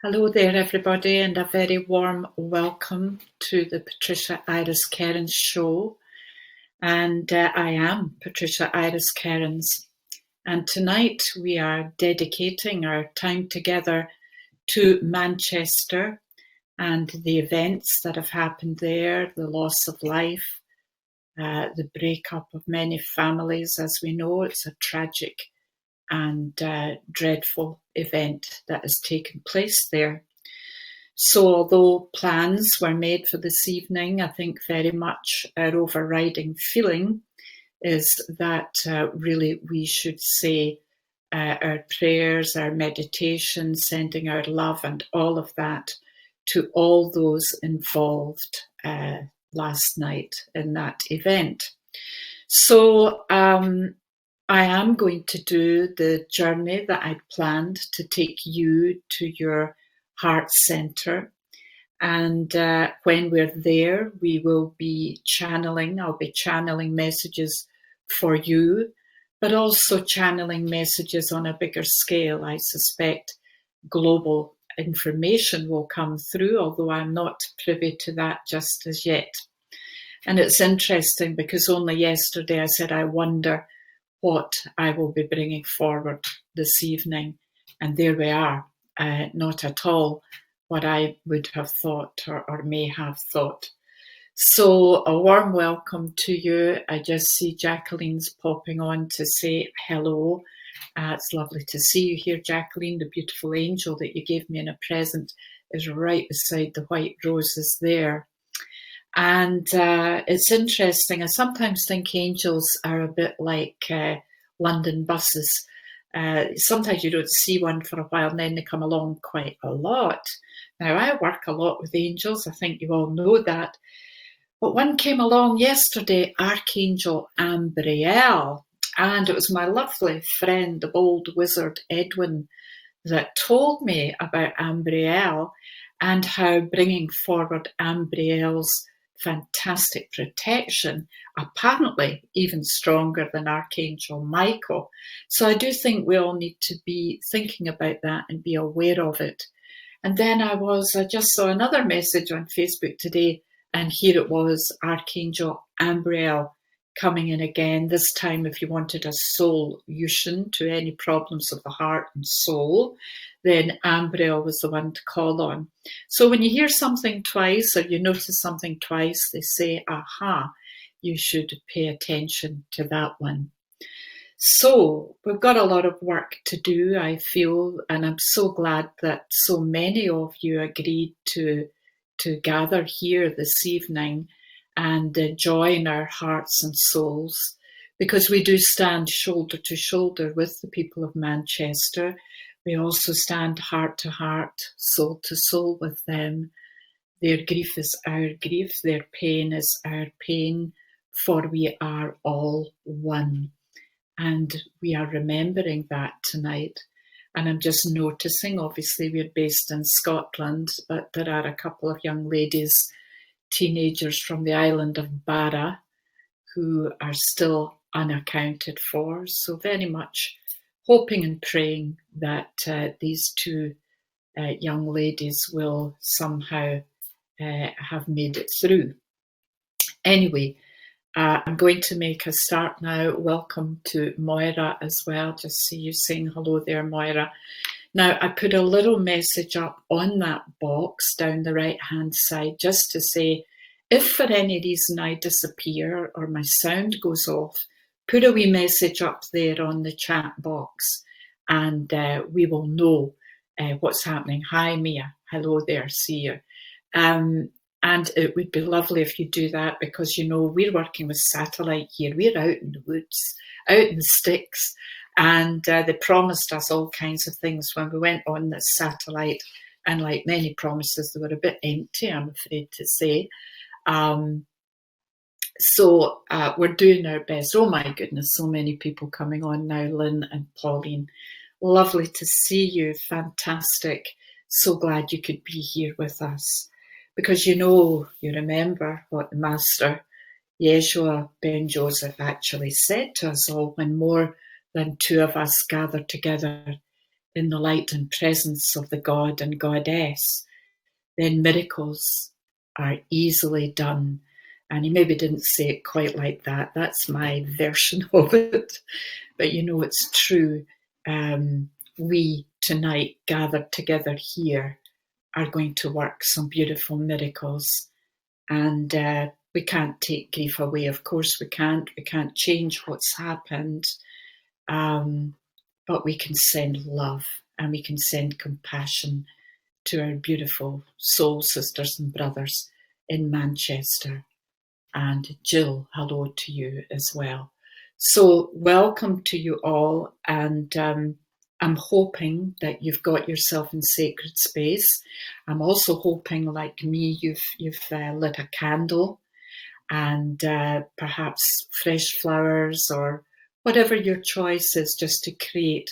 Hello there, everybody, and a very warm welcome to the Patricia Iris Cairns show. And I am Patricia Iris Cairns. And tonight we are dedicating our time together to Manchester and the events that have happened there, the loss of life, the breakup of many families. As we know, it's a tragic and dreadful event that has taken place there. So although plans were made for this evening, I think very much our overriding feeling is that really we should say our prayers, our meditation, sending our love and all of that to all those involved last night in that event. So I am going to do the journey that I'd planned to take you to your heart center. And when we're there, we will be I'll be channeling messages for you, but also channeling messages on a bigger scale. I suspect global information will come through, although I'm not privy to that just as yet. And it's interesting because only yesterday I said, I wonder what I will be bringing forward this evening. And there we are, not at all what I would have thought or may have thought. So a warm welcome to you. I just see Jacqueline's popping on to say hello. It's lovely to see you here, Jacqueline. The beautiful angel that you gave me in a present is right beside the white roses there. And it's interesting. I sometimes think angels are a bit like London buses. Sometimes you don't see one for a while and then they come along quite a lot. Now, I work a lot with angels. I think you all know that. But one came along yesterday, Archangel Ambriel. And it was my lovely friend, the bold wizard Edwin, that told me about Ambriel and how bringing forward Ambriel's fantastic protection, apparently even stronger than Archangel Michael. So I do think we all need to be thinking about that and be aware of it. And then I just saw another message on Facebook today, and here it was, Archangel Ambriel coming in again, this time if you wanted a solution to any problems of the heart and soul, then Ambriel was the one to call on. So when you hear something twice or you notice something twice, they say, aha, you should pay attention to that one. So we've got a lot of work to do, I feel, and I'm so glad that so many of you agreed to gather here this evening and join our hearts and souls, because we do stand shoulder to shoulder with the people of Manchester. We also stand heart to heart, soul to soul with them. Their grief is our grief, their pain is our pain, for we are all one. And we are remembering that tonight. And I'm just noticing, obviously we're based in Scotland, but there are a couple of young ladies, teenagers from the island of Barra, who are still unaccounted for. So very much hoping and praying that these two young ladies will somehow have made it through. Anyway, I'm going to make a start now. Welcome to Moira as well. Just see you saying hello there, Moira. Now, I put a little message up on that box down the right-hand side just to say, if for any reason I disappear or my sound goes off, put a wee message up there on the chat box and we will know what's happening. Hi, Mia. Hello there. See you. And it would be lovely if you do that, because, you know, we're working with satellite here. We're out in the woods, out in the sticks. And they promised us all kinds of things when we went on this satellite. And like many promises, they were a bit empty, I'm afraid to say. So we're doing our best. Oh my goodness, so many people coming on now, Lynn and Pauline. Lovely to see you. Fantastic. So glad you could be here with us. Because you remember what the Master Yeshua Ben Joseph actually said to us all: when more than two of us gather together in the light and presence of the God and Goddess, then miracles are easily done. And he maybe didn't say it quite like that. That's my version of it. But you know, it's true. We tonight gathered together here are going to work some beautiful miracles. And we can't take grief away. Of course we can't. We can't change what's happened. But we can send love and we can send compassion to our beautiful soul sisters and brothers in Manchester. And Jill, hello to you as well. So welcome to you all, and I'm hoping that you've got yourself in sacred space. I'm also hoping, like me, you've lit a candle and perhaps fresh flowers or whatever your choice is, just to create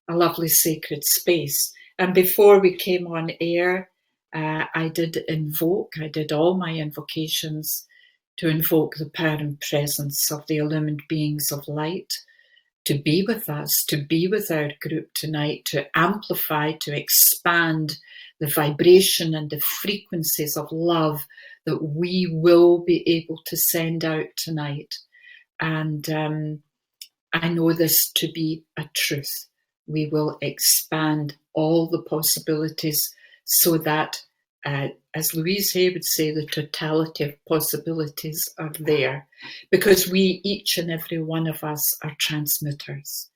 a lovely sacred space. And before we came on air, I did all my invocations to invoke the power and presence of the illumined beings of light to be with us, to be with our group tonight, to amplify, to expand the vibration and the frequencies of love that we will be able to send out tonight. And I know this to be a truth. We will expand all the possibilities so that, as Louise Hay would say, the totality of possibilities are there, because we, each and every one of us, are transmitters.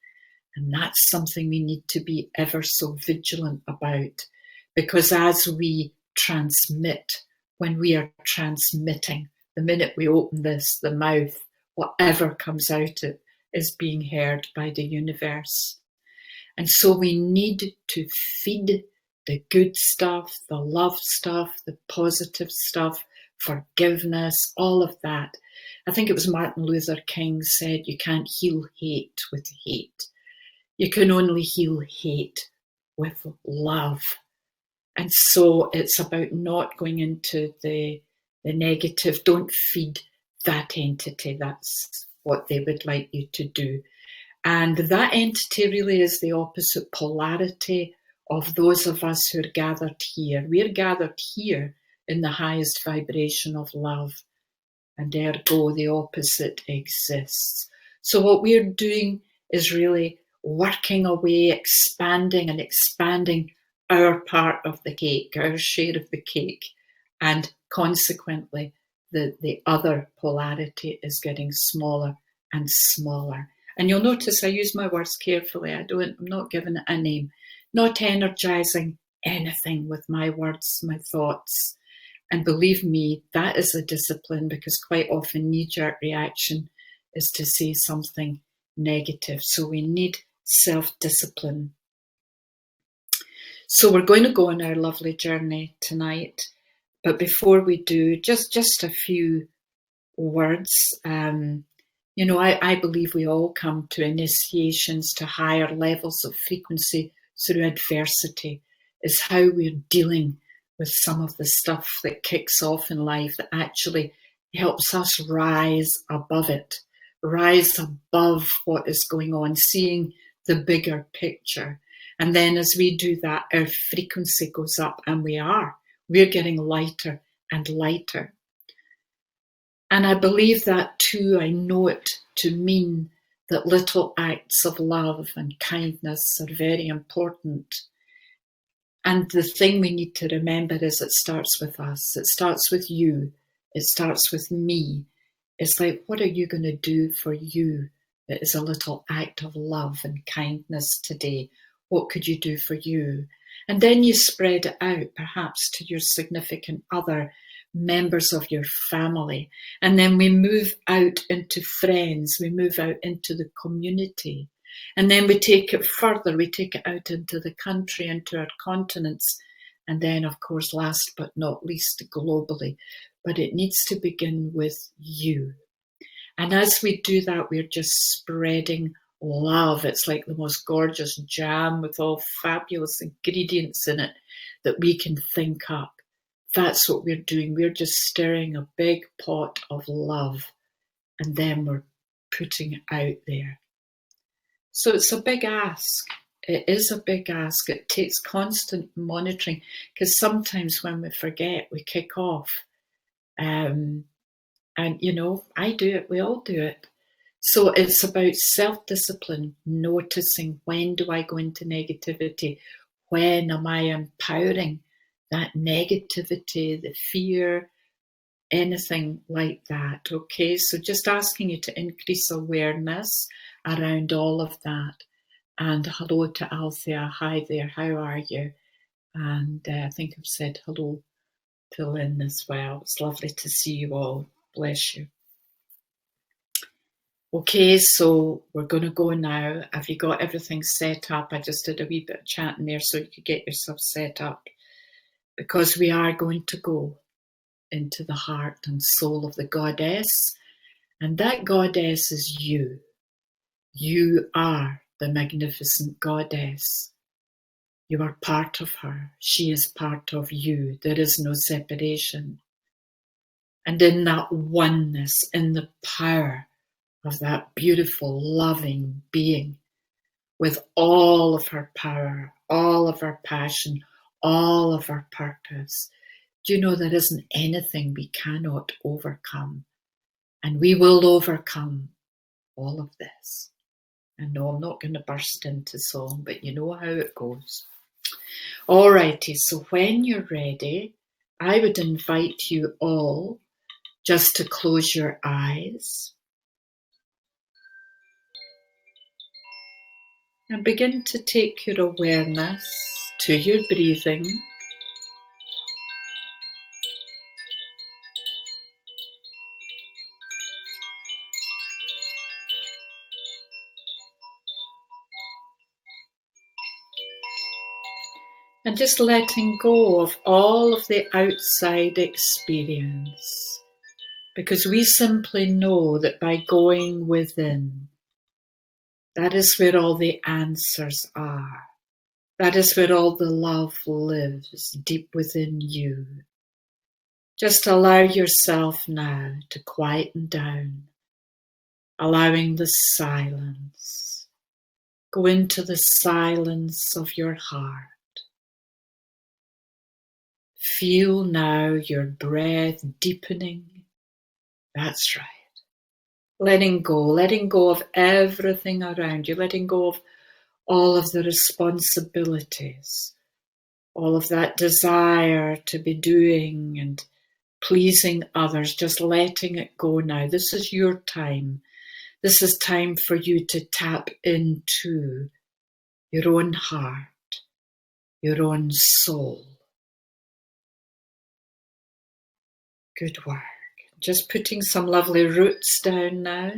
And that's something we need to be ever so vigilant about, because as we transmit, when we are transmitting, the minute we open this, the mouth, whatever comes out it is being heard by the universe. And so we need to feed the good stuff, the love stuff, the positive stuff, forgiveness, all of that. I think it was Martin Luther King said, you can't heal hate with hate. You can only heal hate with love. And so it's about not going into the negative. Don't feed that entity. That's what they would like you to do. And that entity really is the opposite polarity of those of us who are gathered here. We're gathered here in the highest vibration of love, and ergo the opposite exists. So what we're doing is really working away, expanding our part of the cake, our share of the cake, and consequently the other polarity is getting smaller and smaller. And you'll notice I use my words carefully. I'm not giving it a name, not energizing anything with my words, my thoughts. And believe me, that is a discipline, because quite often knee-jerk reaction is to say something negative. So we need self-discipline. So we're going to go on our lovely journey tonight. But before we do, just a few words. You know, I believe we all come to initiations to higher levels of frequency through adversity. Is how we're dealing with some of the stuff that kicks off in life that actually helps us rise above it, rise above what is going on, seeing the bigger picture. And then as we do that, our frequency goes up, and we're getting lighter and lighter. And I believe that too. I know it to mean that little acts of love and kindness are very important. And the thing we need to remember is it starts with us. It starts with you. It starts with me. It's like, what are you going to do for you that is a little act of love and kindness today? What could you do for you? And then you spread it out, perhaps to your significant other, members of your family. And then we move out into friends. We move out into the community. And then we take it further. We take it out into the country, into our continents. And then, of course, last but not least, globally. But it needs to begin with you. And as we do that, we're just spreading love. It's like the most gorgeous jam with all fabulous ingredients in it that we can think up. That's what we're doing. We're just stirring a big pot of love, and then we're putting it out there. So it's a big ask. It is a big ask. It takes constant monitoring, because sometimes when we forget, we kick off. And, I do it, we all do it. So it's about self-discipline, noticing, when do I go into negativity? When am I empowering that negativity, the fear, anything like that? Okay, so just asking you to increase awareness around all of that. And hello to Althea. Hi there, how are you? And I think I've said hello to Lynn as well. It's lovely to see you all. Bless you. Okay, so we're going to go now. Have you got everything set up? I just did a wee bit of chatting there so you could get yourself set up, because we are going to go into the heart and soul of the goddess. And that goddess is you. You are the magnificent goddess. You are part of her. She is part of you. There is no separation. And in that oneness, in the power of that beautiful, loving being, with all of her power, all of her passion, all of her purpose, do you know there isn't anything we cannot overcome? And we will overcome all of this. And no, I'm not going to burst into song, but you know how it goes. Alrighty, so when you're ready, I would invite you all just to close your eyes and begin to take your awareness to your breathing. And just letting go of all of the outside experience, because we simply know that by going within, that is where all the answers are. That is where all the love lives, deep within you. Just allow yourself now to quieten down, allowing the silence. Go into the silence of your heart. Feel now your breath deepening. That's right. Letting go of everything around you, letting go of all of the responsibilities, all of that desire to be doing and pleasing others, just letting it go now. This is your time. This is time for you to tap into your own heart, your own soul. Good work. Just putting some lovely roots down now.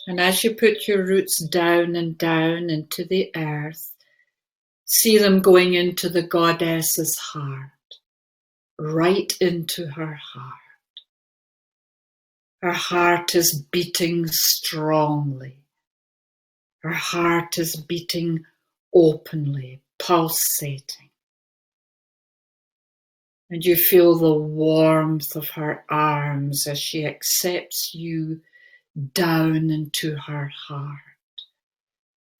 And as you put your roots down and down into the earth, see them going into the goddess's heart, right into her heart. Her heart is beating strongly. Her heart is beating openly, pulsating. And you feel the warmth of her arms as she accepts you down into her heart.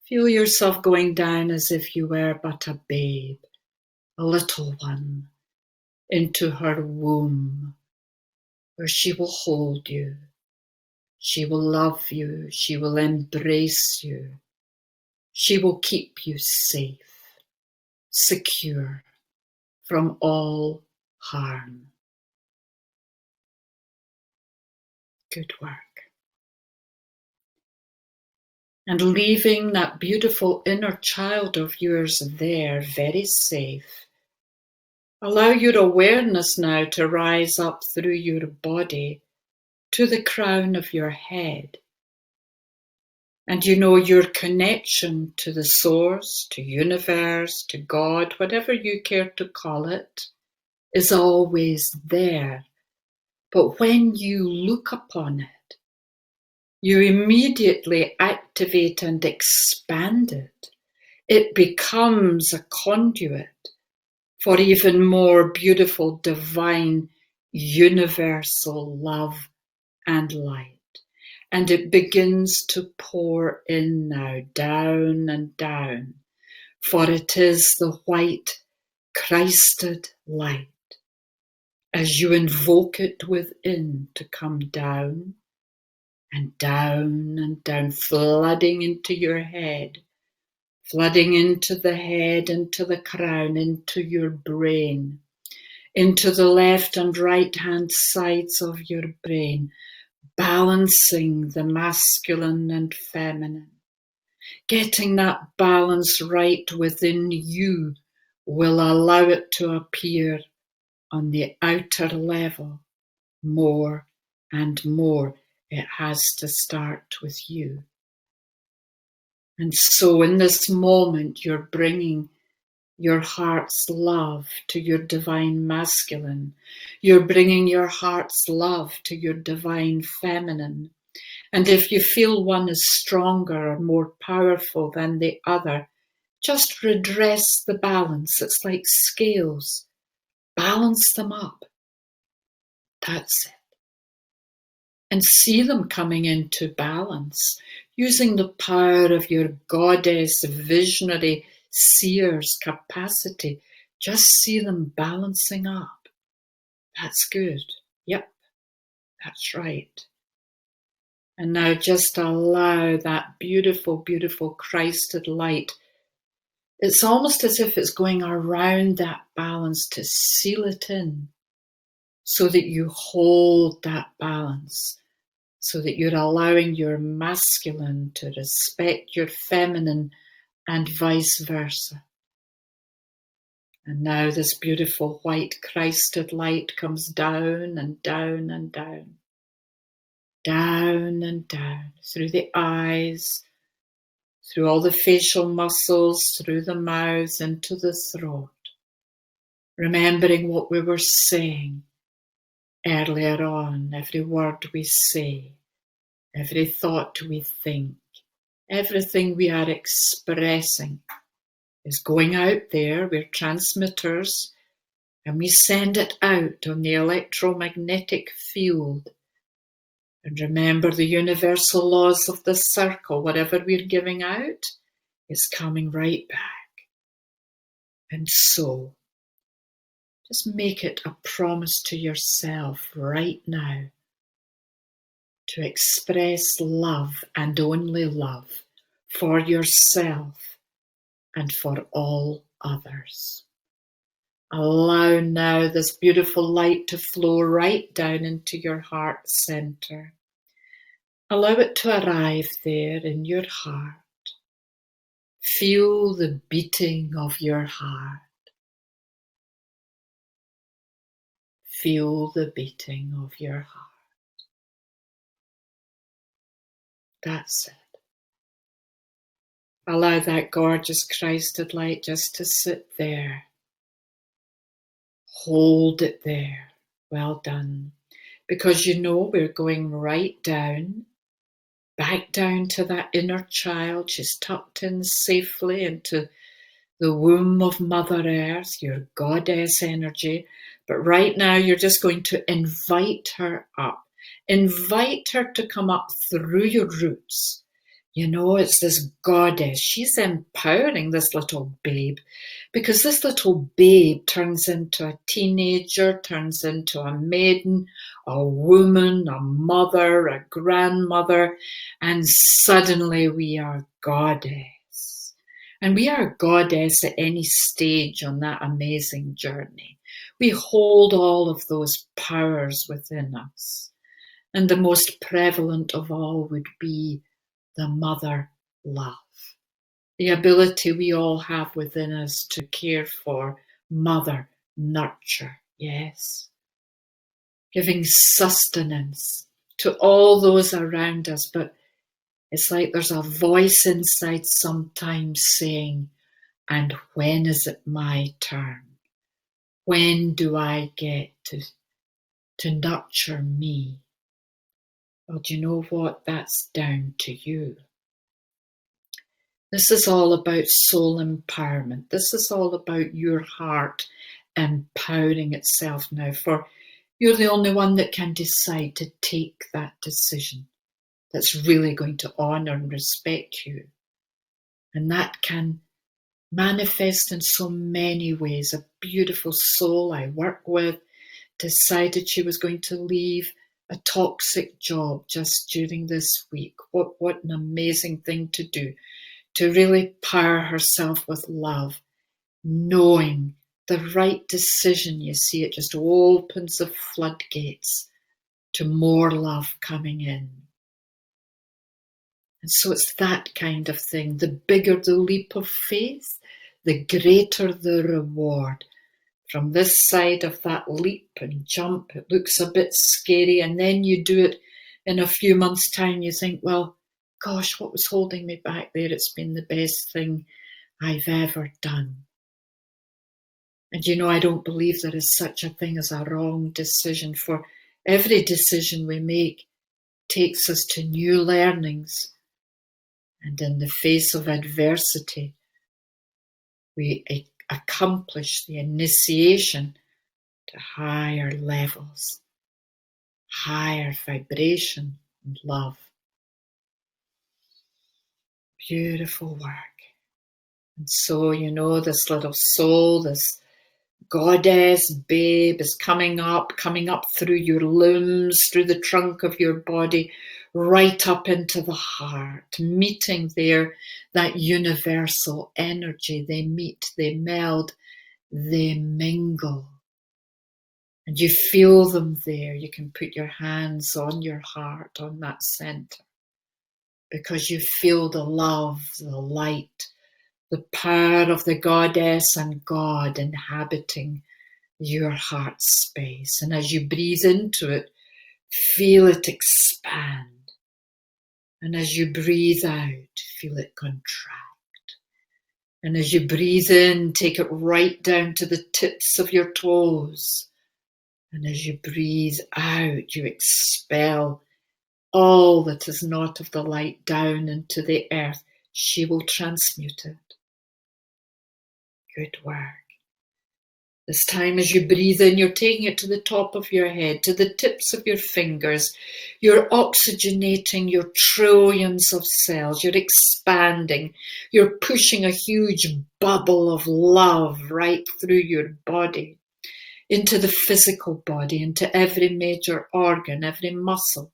Feel yourself going down as if you were but a babe, a little one, into her womb, where she will hold you, she will love you, she will embrace you, she will keep you safe, secure from all harm. Good work. And leaving that beautiful inner child of yours there, very safe. Allow your awareness now to rise up through your body to the crown of your head. And you know your connection to the source, to universe, to God, whatever you care to call it, is always there. But when you look upon it, you immediately activate and expand it. It becomes a conduit for even more beautiful, divine, universal love and light. And it begins to pour in now, down and down, for it is the white Christed light. As you invoke it within to come down and down and down, flooding into your head, flooding into the head, into the crown, into your brain, into the left and right hand sides of your brain, balancing the masculine and feminine. Getting that balance right within you will allow it to appear on the outer level more and more. It has to start with you. And so in this moment, you're bringing your heart's love to your divine masculine. You're bringing your heart's love to your divine feminine. And if you feel one is stronger or more powerful than the other, just redress the balance. It's like scales. Balance them up. That's it. And see them coming into balance, using the power of your goddess, visionary, seer's capacity. Just see them balancing up. That's good. Yep, that's right. And now just allow that beautiful, beautiful Christed light. It's almost as if it's going around that balance to seal it in so that you hold that balance, so that you're allowing your masculine to respect your feminine and vice versa. And now this beautiful white Christed light comes down and down and down, down and down, through the eyes, through all the facial muscles, through the mouth, into the throat. Remembering what we were saying earlier on, every word we say, every thought we think, everything we are expressing is going out there. We're transmitters, and we send it out on the electromagnetic field. And remember the universal laws of the circle. Whatever we're giving out is coming right back. And so, just make it a promise to yourself right now to express love and only love for yourself and for all others. Allow now this beautiful light to flow right down into your heart center. Allow it to arrive there in your heart. Feel the beating of your heart. Feel the beating of your heart. That's it. Allow that gorgeous Christed light just to sit there. Hold it there. Well done. Because you know we're going right down, back down to that inner child. She's tucked in safely into the womb of Mother Earth, your goddess energy. But right now you're just going to invite her up. Invite her to come up through your roots. You know, it's this goddess. She's empowering this little babe, because this little babe turns into a teenager, turns into a maiden, a woman, a mother, a grandmother, and suddenly we are goddess. And we are goddess at any stage on that amazing journey. We hold all of those powers within us. And the most prevalent of all would be the mother love. The ability we all have within us to care for, mother, nurture, yes. Giving sustenance to all those around us, but it's like there's a voice inside sometimes saying, and when is it my turn? When do I get to nurture me? Well, do you know what? That's down to you. This is all about soul empowerment. This is all about your heart empowering itself now, for you're the only one that can decide to take that decision that's really going to honour and respect you. And that can manifest in so many ways. A beautiful soul I work with decided she was going to leave a toxic job just during this week. What an amazing thing to do, to really power herself with love, knowing the right decision. You see, it just opens the floodgates to more love coming in. And so it's that kind of thing. The bigger the leap of faith, the greater the reward. From this side of that leap and jump, it looks a bit scary, and then you do it in a few months' time, you think, well, gosh, what was holding me back there? It's been the best thing I've ever done. And I don't believe there is such a thing as a wrong decision, for every decision we make takes us to new learnings. And in the face of adversity, we accomplish the initiation to higher levels, higher vibration and love. Beautiful work. And so, this little soul, this goddess babe is coming up through your limbs, through the trunk of your body, right up into the heart, meeting there that universal energy. They meet, they meld, they mingle. And you feel them there. You can put your hands on your heart, on that center, because you feel the love, the light, the power of the goddess and God inhabiting your heart space. And as you breathe into it, feel it expand. And as you breathe out, feel it contract. And as you breathe in, take it right down to the tips of your toes. And as you breathe out, you expel all that is not of the light down into the earth. She will transmute it. Good work. This time as you breathe in, you're taking it to the top of your head, to the tips of your fingers. You're oxygenating your trillions of cells. You're expanding. You're pushing a huge bubble of love right through your body, into the physical body, into every major organ, every muscle,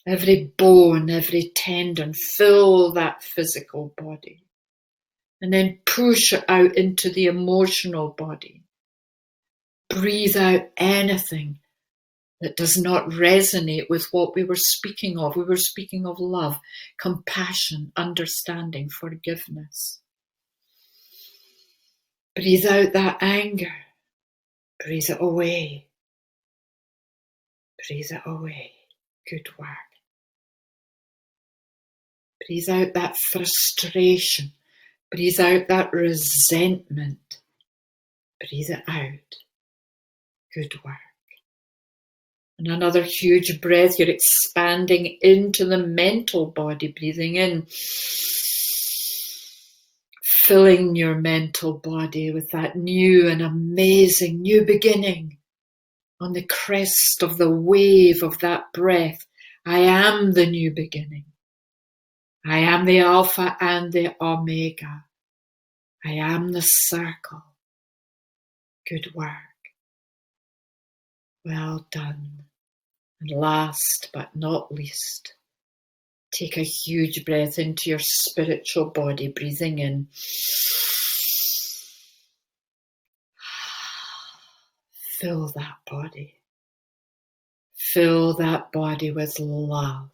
every bone, every tendon. Fill that physical body. And then push it out into the emotional body. Breathe out anything that does not resonate with what we were speaking of. We were speaking of love, compassion, understanding, forgiveness. Breathe out that anger. Breathe it away. Breathe it away. Good work. Breathe out that frustration. Breathe out that resentment. Breathe it out. Good work. And another huge breath. You're expanding into the mental body. Breathing in. Filling your mental body with that new and amazing new beginning. On the crest of the wave of that breath. I am the new beginning. I am the Alpha and the Omega. I am the circle. Good work. Well done. And last but not least, take a huge breath into your spiritual body, breathing in. Fill that body. Fill that body with love.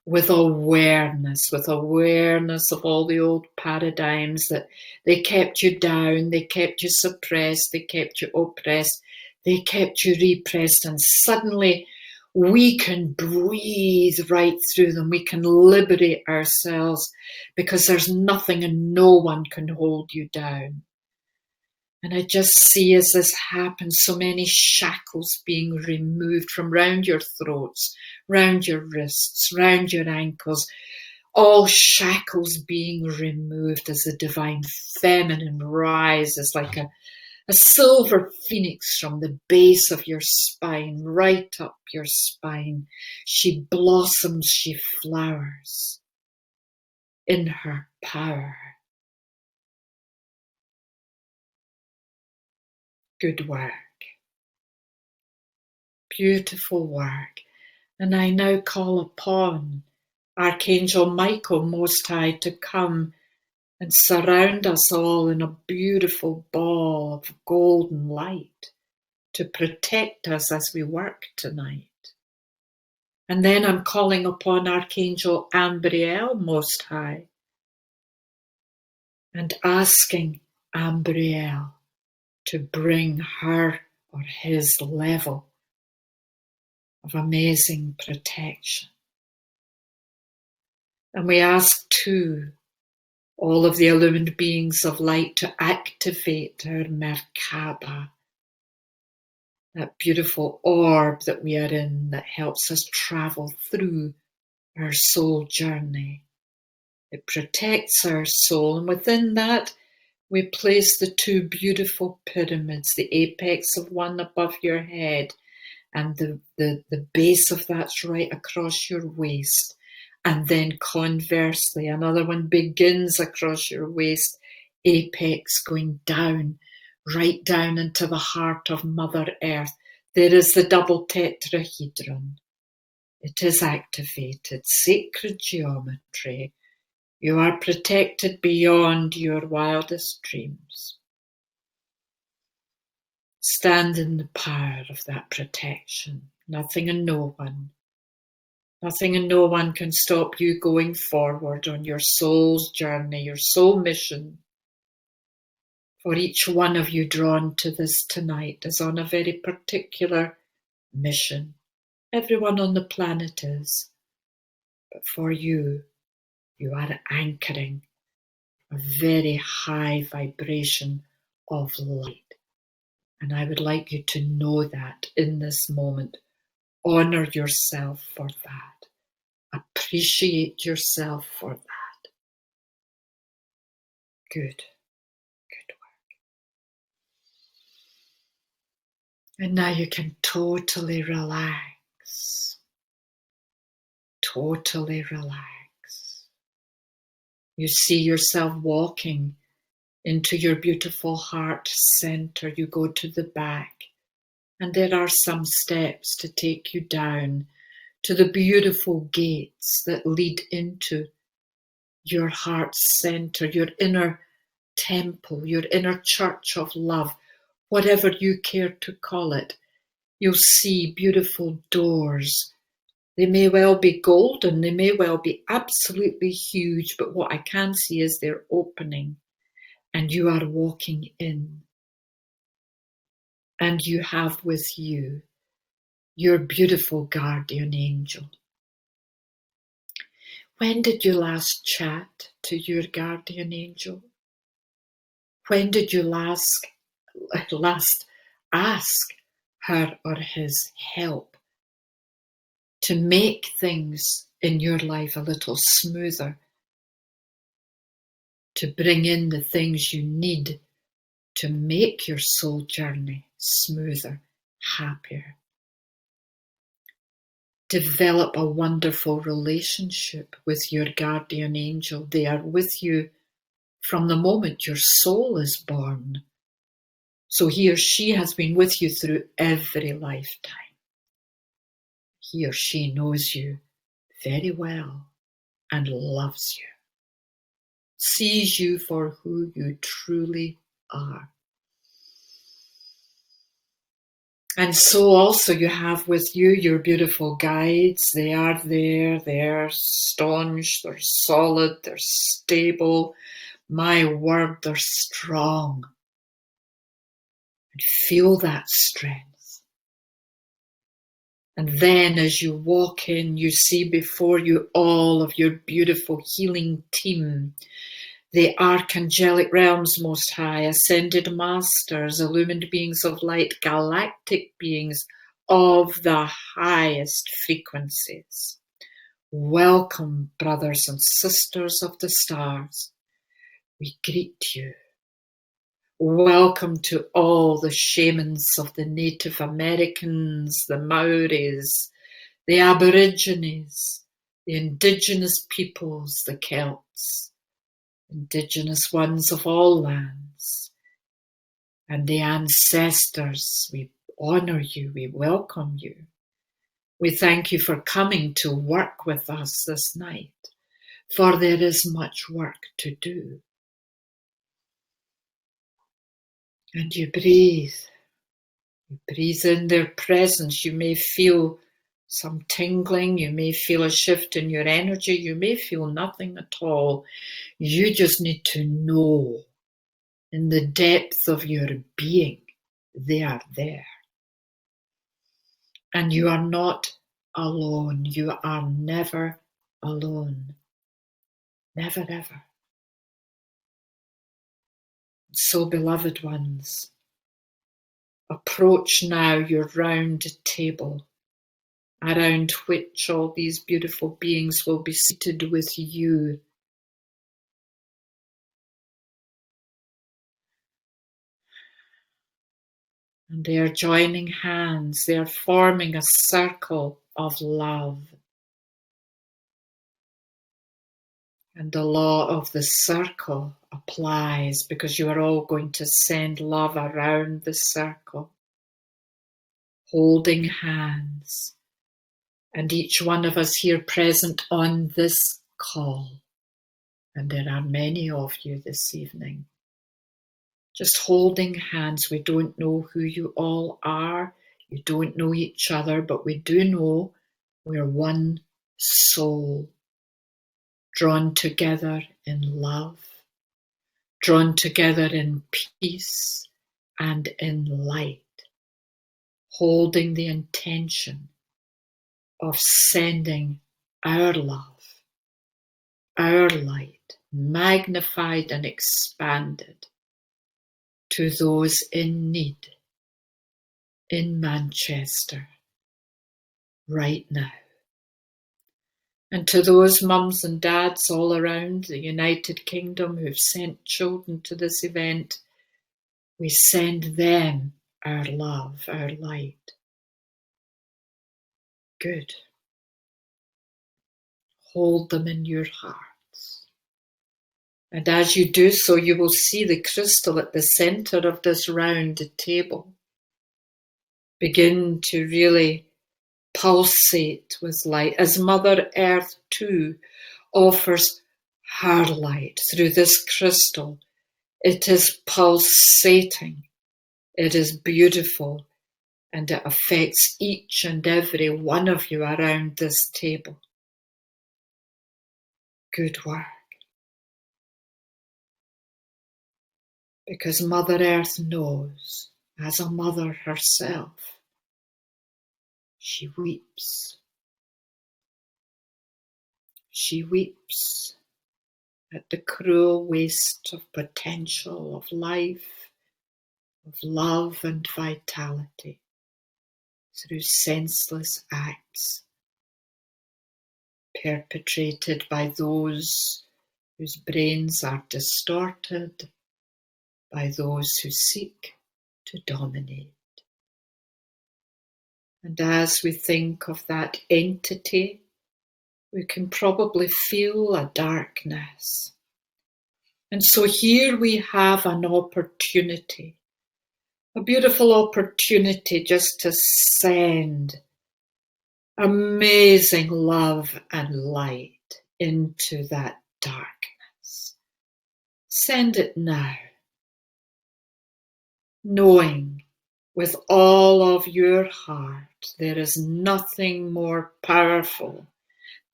With awareness of all the old paradigms that they kept you down, they kept you suppressed, they kept you oppressed, they kept you repressed, and suddenly we can breathe right through them. We can liberate ourselves because there's nothing and no one can hold you down. And I just see as this happens, so many shackles being removed from round your throats, round your wrists, round your ankles, all shackles being removed as the divine feminine rises like a silver phoenix from the base of your spine, right up your spine. She blossoms, she flowers in her power. Good work. Beautiful work. And I now call upon Archangel Michael Most High to come and surround us all in a beautiful ball of golden light to protect us as we work tonight. And then I'm calling upon Archangel Ambriel Most High and asking Ambriel to bring her or his level of amazing protection. And we ask too all of the illumined beings of light to activate our Merkaba, that beautiful orb that we are in that helps us travel through our soul journey. It protects our soul, and within that we place the two beautiful pyramids, the apex of one above your head and the base of that's right across your waist. And then conversely, another one begins across your waist, apex going down, right down into the heart of Mother Earth. There is the double tetrahedron. It is activated. Sacred geometry. You are protected beyond your wildest dreams. Stand in the power of that protection. Nothing and no one. Nothing and no one can stop you going forward on your soul's journey, your soul mission. For each one of you drawn to this tonight is on a very particular mission. Everyone on the planet is. But for you, you are anchoring a very high vibration of light. And I would like you to know that in this moment. Honor yourself for that. Appreciate yourself for that. Good. Good work. And now you can totally relax. Totally relax. You see yourself walking into your beautiful heart center. You go to the back, and there are some steps to take you down to the beautiful gates that lead into your heart center, your inner temple, your inner church of love, whatever you care to call it. You'll see beautiful doors. They may well be golden, they may well be absolutely huge, but what I can see is they're opening. And you are walking in. And you have with you your beautiful guardian angel. When did you last chat to your guardian angel? When did you last ask her or his help to make things in your life a little smoother? To bring in the things you need to make your soul journey smoother, happier. Develop a wonderful relationship with your guardian angel. They are with you from the moment your soul is born. So he or she has been with you through every lifetime. He or she knows you very well and loves you. Sees you for who you truly are. And so also you have with you your beautiful guides. They are there, they're staunch, they're solid, they're stable. My word, they're strong. And feel that strength. And then as you walk in, you see before you all of your beautiful healing team. The Archangelic Realms Most High, Ascended Masters, Illumined Beings of Light, Galactic Beings of the highest frequencies. Welcome, brothers and sisters of the stars. We greet you. Welcome to all the shamans of the Native Americans, the Maoris, the Aborigines, the indigenous peoples, the Celts, indigenous ones of all lands, and the ancestors. We honor you, we welcome you. We thank you for coming to work with us this night, for there is much work to do. And you breathe in their presence. You may feel some tingling, you may feel a shift in your energy, you may feel nothing at all. You just need to know in the depth of your being, they are there. And you are not alone. You are never alone. Never, ever. So, beloved ones, approach now your round table, around which all these beautiful beings will be seated with you. And they are joining hands, they are forming a circle of love. And the law of the circle applies because you are all going to send love around the circle, holding hands. And each one of us here present on this call, and there are many of you this evening, just holding hands. We don't know who you all are. You don't know each other, but we do know we're one soul, drawn together in love, drawn together in peace and in light, holding the intention of sending our love, our light, magnified and expanded to those in need in Manchester right now. And to those mums and dads all around the United Kingdom who've sent children to this event, we send them our love, our light. Good. Hold them in your hearts. And as you do so, you will see the crystal at the center of this round table begin to really pulsate with light, as Mother Earth too offers her light through this crystal. It is pulsating, it is beautiful, and it affects each and every one of you around this table. Good work. Because Mother Earth knows, as a mother herself, she weeps. She weeps at the cruel waste of potential, of life, of love and vitality through senseless acts perpetrated by those whose brains are distorted, by those who seek to dominate. And as we think of that entity, we can probably feel a darkness. And so here we have an opportunity, a beautiful opportunity just to send amazing love and light into that darkness. Send it now, knowing with all of your heart there is nothing more powerful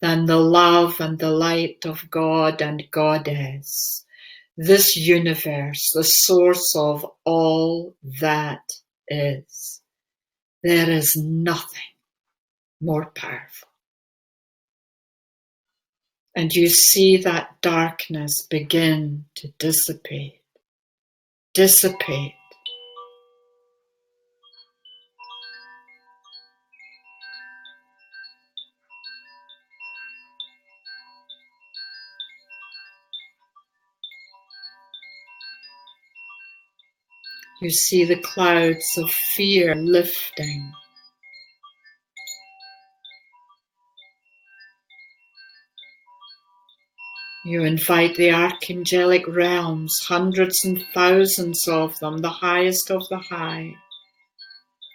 than the love and the light of God and Goddess, this universe, the source of all that is. There is nothing more powerful. And you see that darkness begin to dissipate. You see the clouds of fear lifting. You invite the archangelic realms, hundreds and thousands of them, the highest of the high.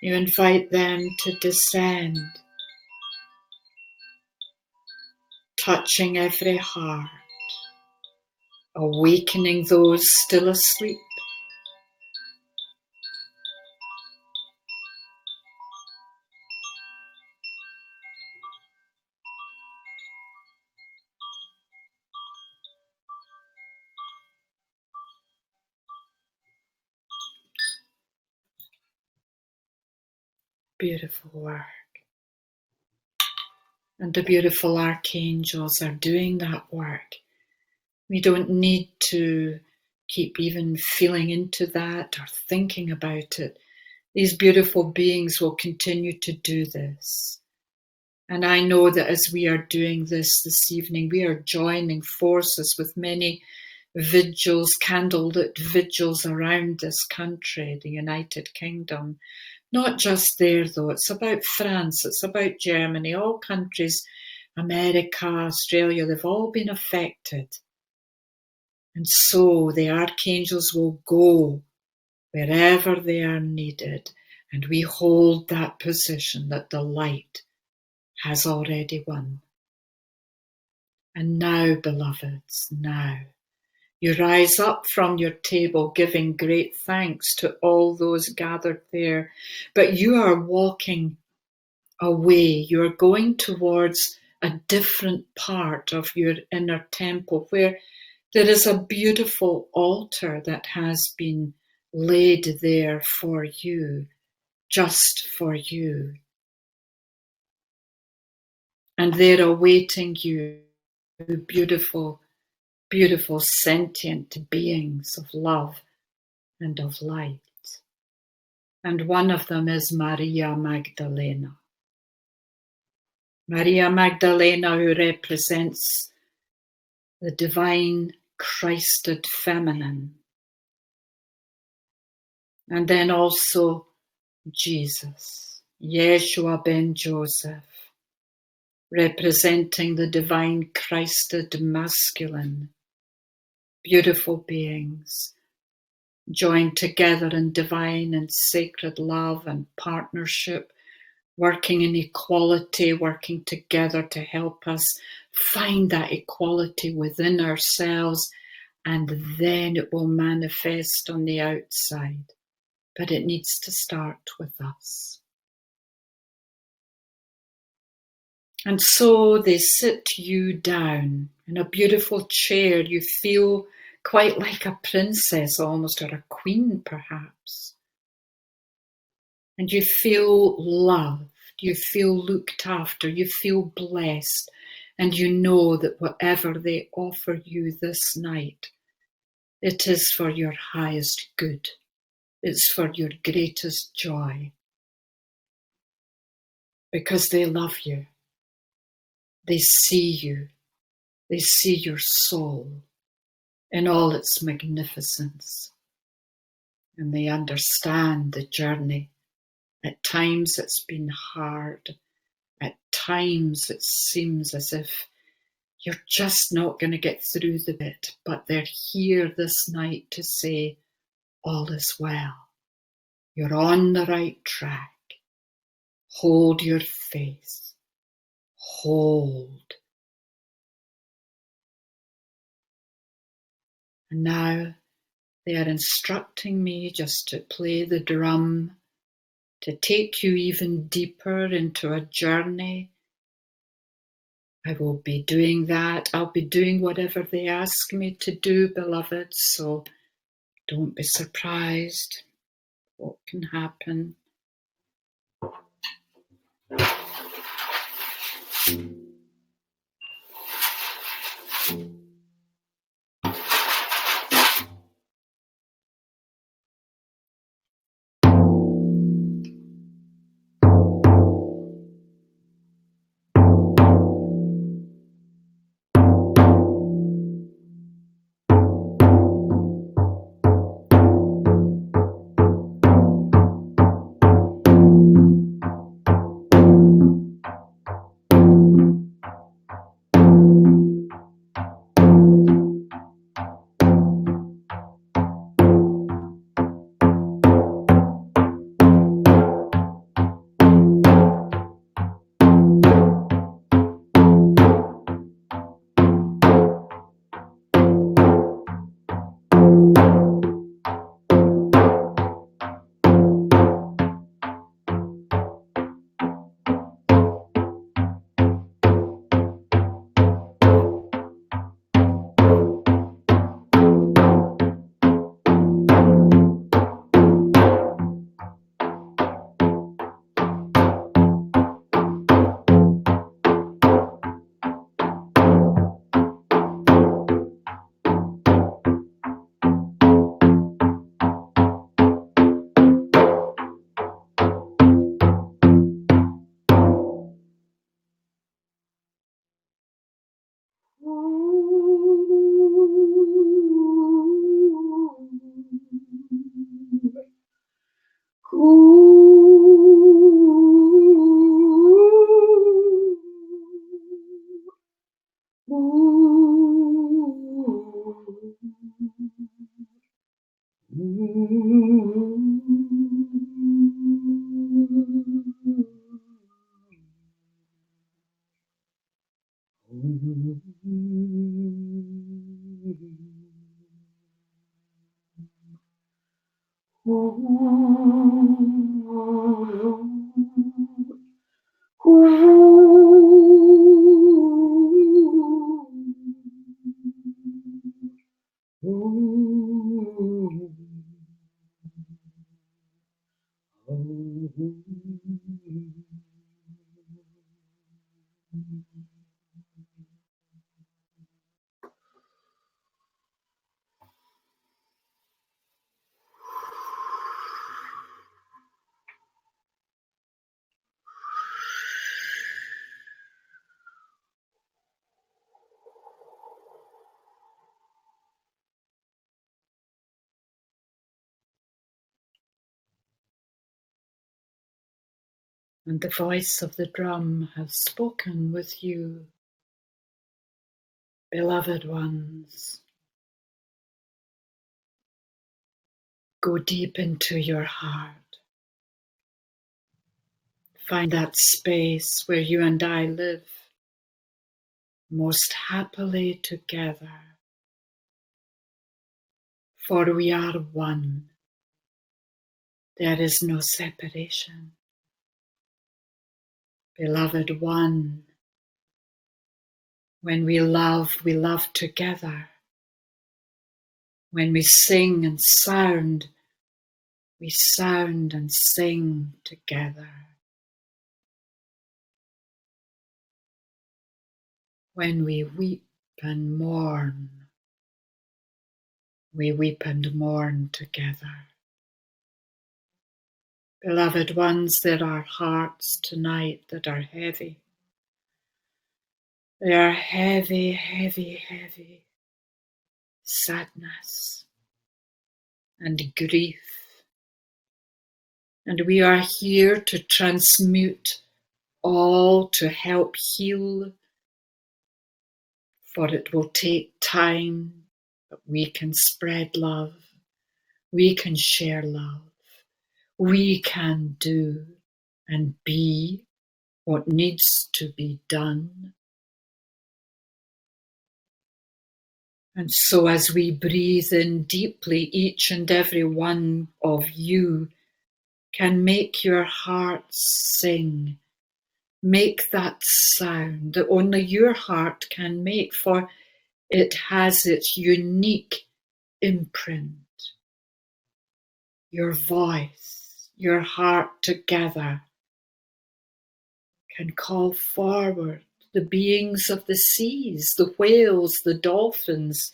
You invite them to descend, touching every heart, awakening those still asleep. Beautiful work. And the beautiful archangels are doing that work. We don't need to keep even feeling into that or thinking about it. These beautiful beings will continue to do this. And I know that as we are doing this evening, we are joining forces with many vigils, candlelit vigils around this country, the United Kingdom. Not just there though, it's about France, it's about Germany, all countries, America, Australia, they've all been affected. And so the archangels will go wherever they are needed, and we hold that position that the light has already won. And now, beloveds, now, you rise up from your table giving great thanks to all those gathered there, but you are walking away. You are going towards a different part of your inner temple where there is a beautiful altar that has been laid there for you, just for you. And there awaiting you, beautiful, beautiful sentient beings of love and of light. And one of them is Maria Magdalena. Maria Magdalena, who represents the divine Christed feminine. And then also Jesus, Yeshua ben Joseph, representing the divine Christed masculine. Beautiful beings, joined together in divine and sacred love and partnership, working in equality, working together to help us find that equality within ourselves, and then it will manifest on the outside. But it needs to start with us. And so they sit you down in a beautiful chair. You feel quite like a princess almost, or a queen perhaps. And you feel loved, you feel looked after, you feel blessed, and you know that whatever they offer you this night, it is for your highest good. It's for your greatest joy. Because they love you. They see you. They see your soul in all its magnificence. And they understand the journey. At times it's been hard. At times it seems as if you're just not going to get through the bit, but they're here this night to say, all is well. You're on the right track. Hold your faith. Hold. And now they are instructing me just to play the drum, to take you even deeper into a journey. I will be doing that. I'll be doing whatever they ask me to do, beloved, so don't be surprised what can happen. And the voice of the drum has spoken with you, beloved ones. Go deep into your heart. Find that space where you and I live most happily together. For we are one. There is no separation. Beloved one, when we love together. When we sing and sound, we sound and sing together. When we weep and mourn, we weep and mourn together. Beloved ones, there are hearts tonight that are heavy. They are heavy, heavy, heavy. Sadness and grief. And we are here to transmute all, to help heal. For it will take time, but we can spread love. We can share love. We can do and be what needs to be done. And so as we breathe in deeply, each and every one of you can make your heart sing. Make that sound that only your heart can make, for it has its unique imprint. Your voice, your heart together can call forward the beings of the seas, the whales, the dolphins.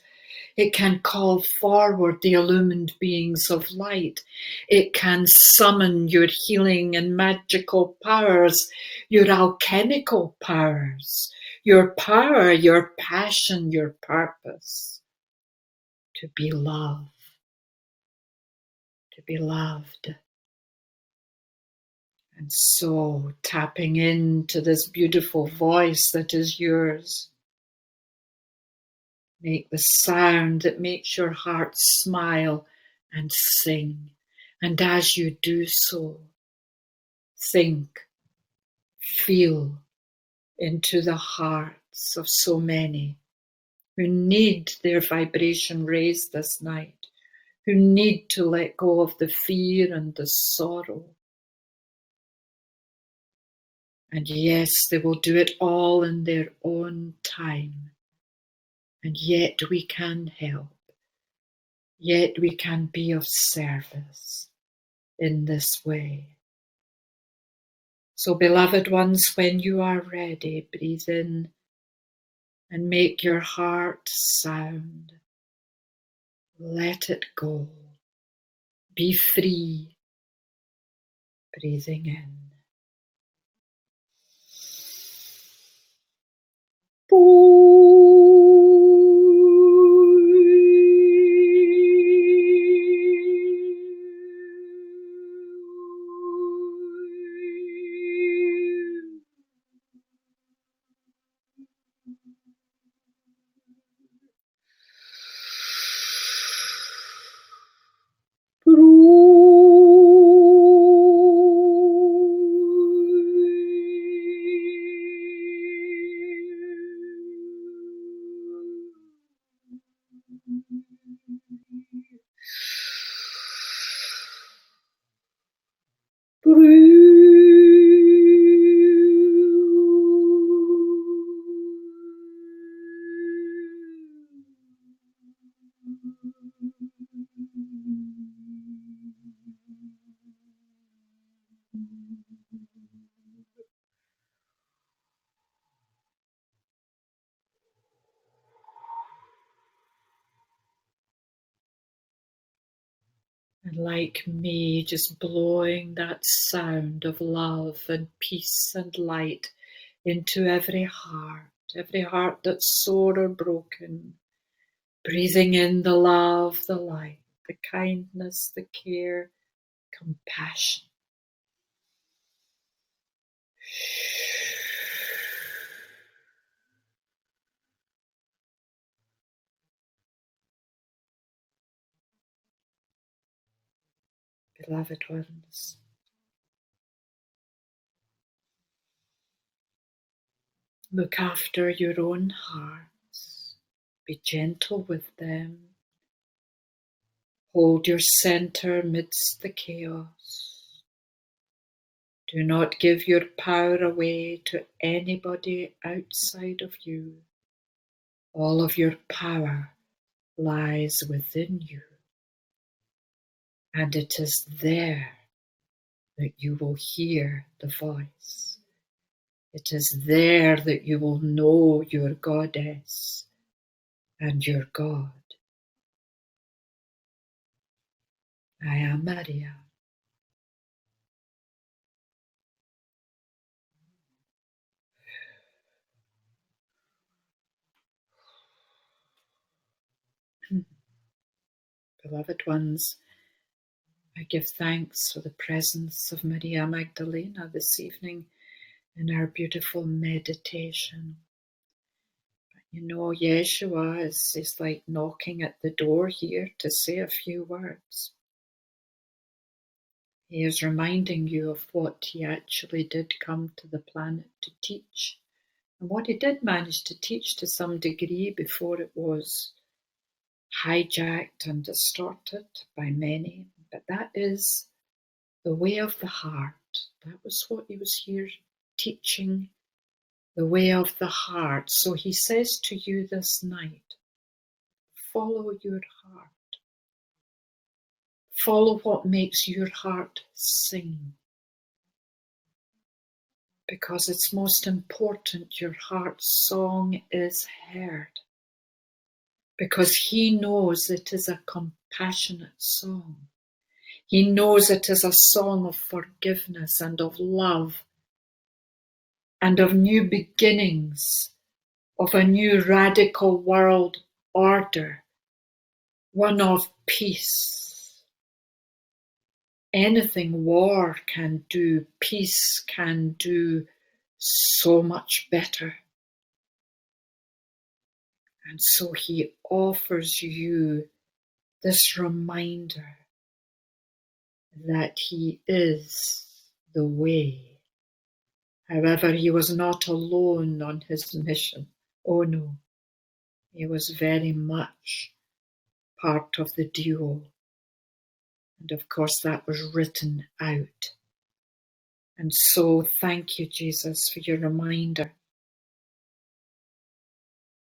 It can call forward the illumined beings of light. It can summon your healing and magical powers, your alchemical powers, your power, your passion, your purpose to be loved, to be loved. And so, tapping into this beautiful voice that is yours, make the sound that makes your heart smile and sing. And as you do so, think, feel into the hearts of so many who need their vibration raised this night, who need to let go of the fear and the sorrow. And yes, they will do it all in their own time. And yet we can help. Yet we can be of service in this way. So, beloved ones, when you are ready, breathe in and make your heart sound. Let it go. Be free, breathing in. And like me, just blowing that sound of love and peace and light into every heart that's sore or broken. Breathing in the love, the light, the kindness, the care, compassion. Beloved ones, look after your own hearts. Be gentle with them. Hold your center amidst the chaos. Do not give your power away to anybody outside of you. All of your power lies within you, and it is there that you will hear the voice. It is there that you will know your goddess and your God. I am Maria. Beloved ones, I give thanks for the presence of Maria Magdalena this evening in our beautiful meditation. You know, Yeshua is like knocking at the door here to say a few words. He is reminding you of what he actually did come to the planet to teach, and what he did manage to teach to some degree before it was hijacked and distorted by many. But that is the way of the heart. That was what he was here teaching, the way of the heart. So he says to you this night, follow your heart. Follow what makes your heart sing. Because it's most important your heart's song is heard. Because he knows it is a compassionate song. He knows it is a song of forgiveness and of love and of new beginnings, of a new radical world order, one of peace. Anything war can do, peace can do so much better. And so he offers you this reminder that he is the way. However, he was not alone on his mission. Oh no, he was very much part of the duo. And of course, that was written out. And so, thank you, Jesus, for your reminder.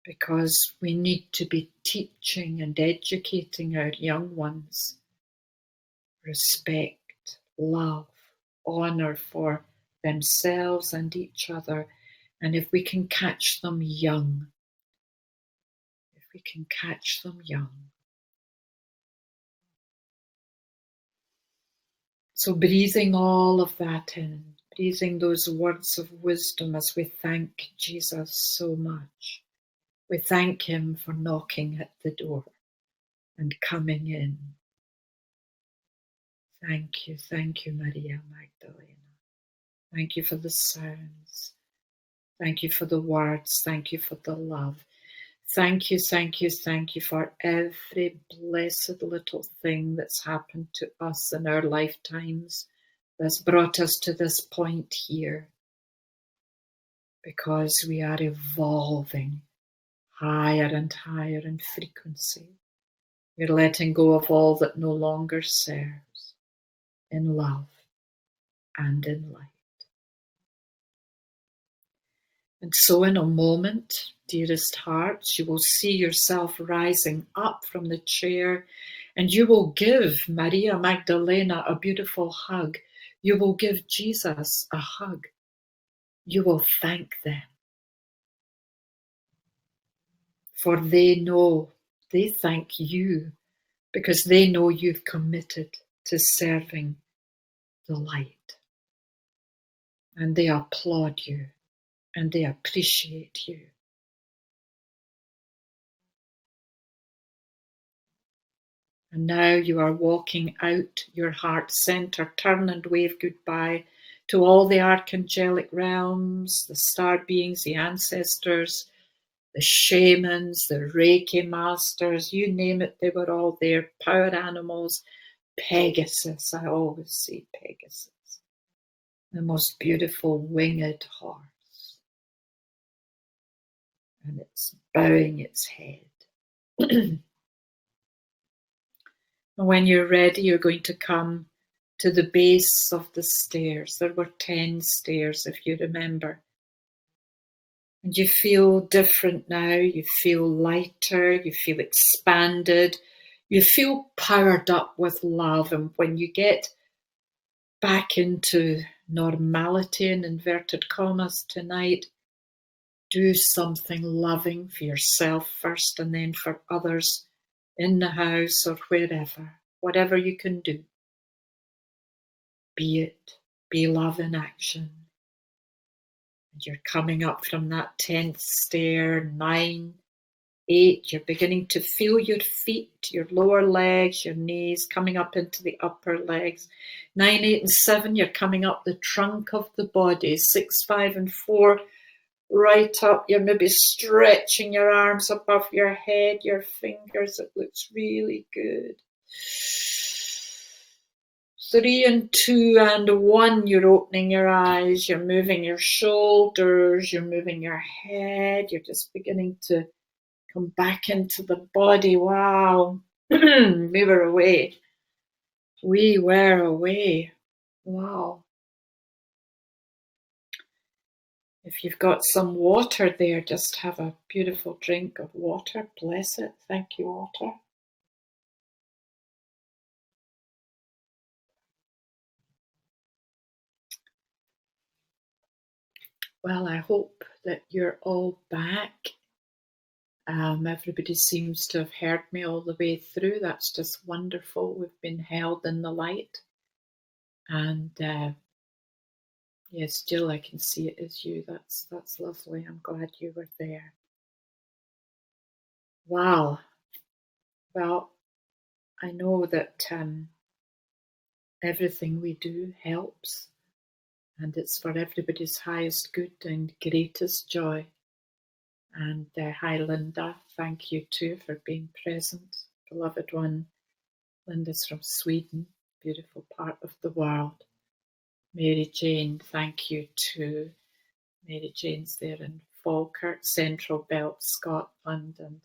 Because we need to be teaching and educating our young ones respect, love, honor for themselves and each other. And if we can catch them young, So breathing all of that in, breathing those words of wisdom as we thank Jesus so much. We thank him for knocking at the door and coming in. Thank you, Maria Magdalena. Thank you for the sounds. Thank you for the words. Thank you for the love. Thank you for every blessed little thing that's happened to us in our lifetimes that's brought us to this point here. Because we are evolving higher and higher in frequency. We're letting go of all that no longer serves in love and in light. And so in a moment, dearest hearts, you will see yourself rising up from the chair and you will give Maria Magdalena a beautiful hug. You will give Jesus a hug. You will thank them. For they know, they thank you because they know you've committed to serving the light. And they applaud you and they appreciate you. And now you are walking out your heart center. Turn and wave goodbye to all the archangelic realms, the star beings, the ancestors, the shamans, the Reiki masters, you name it, they were all there. Power animals, Pegasus, I always see Pegasus, the most beautiful winged horse. And it's bowing its head. And when you're ready, you're going to come to the base of the stairs. There were 10 stairs, if you remember. And you feel different now. You feel lighter. You feel expanded. You feel powered up with love. And when you get back into normality, in inverted commas, tonight, do something loving for yourself first and then for others in the house or wherever. Whatever you can do. Be love in action. And you're coming up from that 10th stair, 9, 8, you're beginning to feel your feet, your lower legs, your knees coming up into the upper legs. 9, 8, and 7, you're coming up the trunk of the body. 6, 5, and 4, right up. You're maybe stretching your arms above your head, your fingers. It looks really good. 3 and 2 and 1, you're opening your eyes, you're moving your shoulders, you're moving your head, you're just beginning to come back into the body. Wow. We were away. We were away. Wow. If you've got some water there, just have a beautiful drink of water. Bless it. Thank you, water. Well, I hope that you're all back. Everybody seems to have heard me all the way through. That's just wonderful. We've been held in the light. And yes, Jill, I can see it as you. That's lovely. I'm glad you were there. Wow. Well, I know that everything we do helps. And it's for everybody's highest good and greatest joy. And hi, Linda. Thank you too for being present. Beloved one, Linda's from Sweden, beautiful part of the world. Mary Jane, thank you too. Mary Jane's there in Falkirk, Central Belt, Scotland. And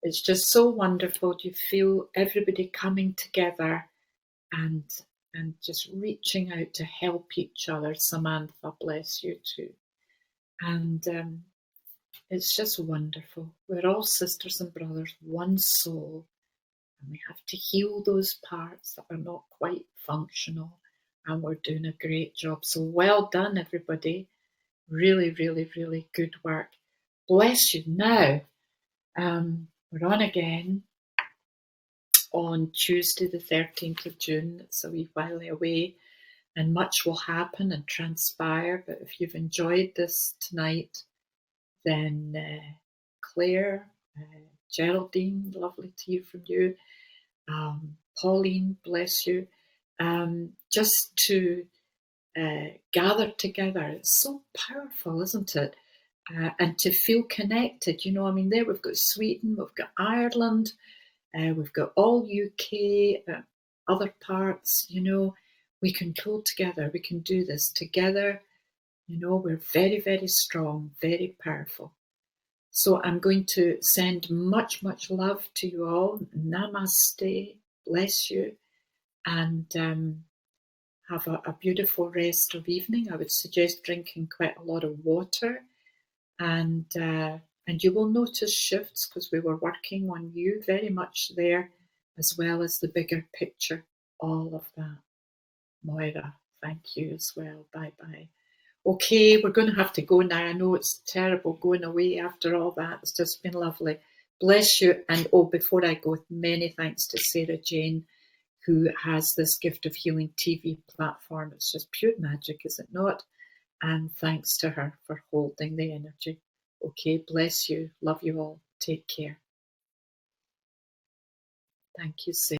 it's just so wonderful. You feel everybody coming together and just reaching out to help each other. Samantha, bless you too. And it's just wonderful. We're all sisters and brothers, one soul, and we have to heal those parts that are not quite functional, and we're doing a great job. So well done, everybody. Really, really, really good work. Bless you. Now, we're on again on Tuesday the 13th of June. It's a wee while away, and much will happen and transpire. But if you've enjoyed this tonight, then Claire, Geraldine, lovely to hear from you. Pauline, bless you. Just to gather together, it's so powerful, isn't it? And to feel connected, you know, I mean, there we've got Sweden, we've got Ireland, we've got all UK, other parts, you know, we can pull together, we can do this together. You know, we're very, very strong, very powerful. So I'm going to send much, much love to you all. Namaste, bless you, and have a beautiful rest of evening. I would suggest drinking quite a lot of water, and you will notice shifts because we were working on you very much there, as well as the bigger picture, all of that. Moira, thank you as well. Bye-bye. Okay, we're going to have to go now. I know it's terrible going away after all that. It's just been lovely. Bless you. And oh, before I go, many thanks to Sarah Jane, who has this Gift of Healing TV platform. It's just pure magic, is it not? And thanks to her for holding the energy. Okay, bless you. Love you all. Take care. Thank you, Sarah.